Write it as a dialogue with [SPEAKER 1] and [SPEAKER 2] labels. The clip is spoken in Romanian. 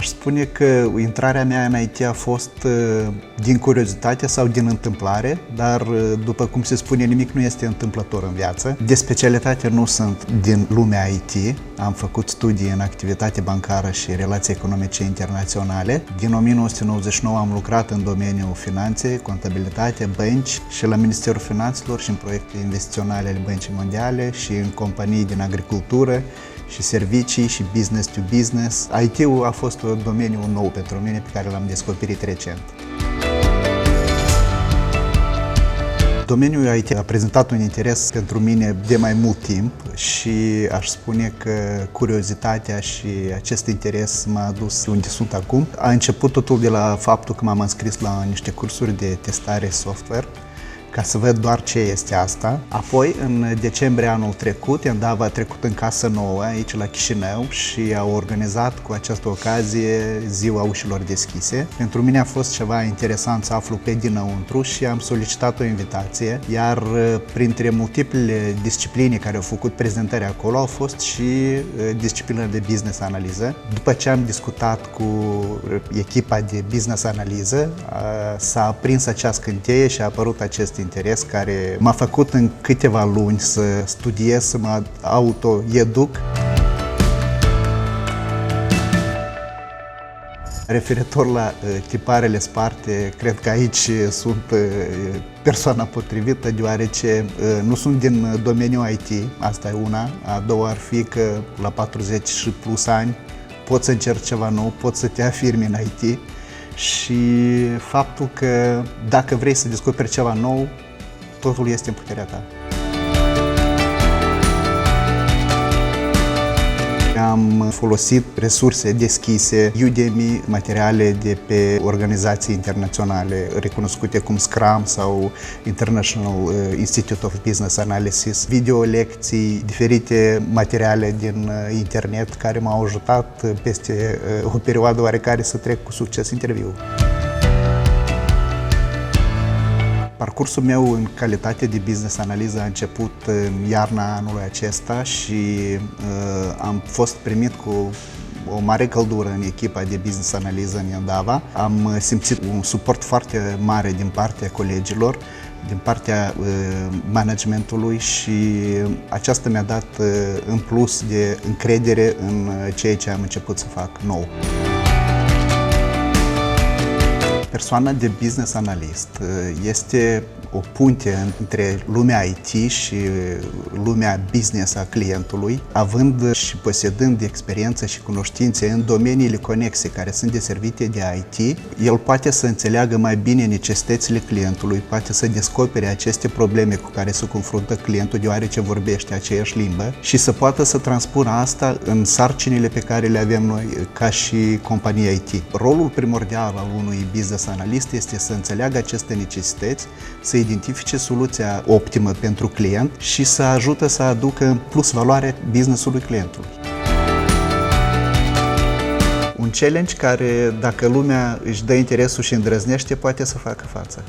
[SPEAKER 1] Aș spune că intrarea mea în IT a fost din curiozitate sau din întâmplare, dar după cum se spune, nimic nu este întâmplător în viață. De specialitate nu sunt din lumea IT, am făcut studii în activitate bancară și relații economice internaționale. Din 1999 am lucrat în domeniul finanțe, contabilitate, bănci și la Ministerul Finanțelor și în proiecte investiționale ale Băncii Mondiale și în companii din agricultură și servicii și business to business. IT-ul a fost un domeniu nou pentru mine pe care l-am descoperit recent. Domeniul IT a prezentat un interes pentru mine de mai mult timp și aș spune că curiozitatea și acest interes m-a adus unde sunt acum. A început totul de la faptul că m-am înscris la niște cursuri de testare software ca să văd doar ce este asta. Apoi, în decembrie anul trecut, Endava a trecut în Casă Nouă, aici la Chișinău, și a organizat cu această ocazie Ziua Ușilor Deschise. Pentru mine a fost ceva interesant să aflu pe dinăuntru și am solicitat o invitație, iar printre multiplele discipline care au făcut prezentări acolo au fost și disciplina de business analiză. După ce am discutat cu echipa de business analiză, s-a aprins acea scânteie și a apărut acest interes care m-a făcut în câteva luni să studiez, să mă autoeduc. Referitor la tiparele sparte, cred că aici sunt persoana potrivită, deoarece nu sunt din domeniul IT, asta e una. A doua ar fi că la 40 și plus ani poți să încerci ceva nou, poți să te afirmi în IT. Și faptul că dacă vrei să descoperi ceva nou, totul este în puterea ta. Am folosit resurse deschise, Udemy, materiale de pe organizații internaționale recunoscute cum Scrum sau International Institute of Business Analysis, videolecții, diferite materiale din internet care m-au ajutat peste o perioadă oarecare să trec cu succes interviul. Parcursul meu în calitate de business analiză a început în iarna anului acesta și am fost primit cu o mare căldură în echipa de business analiză în Endava. Am simțit un suport foarte mare din partea colegilor, din partea managementului și aceasta mi-a dat în plus de încredere în ceea ce am început să fac nou. Persoana de business analyst este o punte între lumea IT și lumea business a clientului, având și posedând experiență și cunoștințe în domeniile conexe care sunt deservite de IT, el poate să înțeleagă mai bine necesitățile clientului, poate să descopere aceste probleme cu care se confruntă clientul deoarece vorbește aceeași limbă și să poată să transpună asta în sarcinile pe care le avem noi ca și companie IT. Rolul primordial al unui business analyst este să înțeleagă aceste necesități, să identifice soluția optimă pentru client și să ajute să aducă plus valoare business-ului clientului. Un challenge care, dacă lumea își dă interesul și îndrăznește, poate să facă față.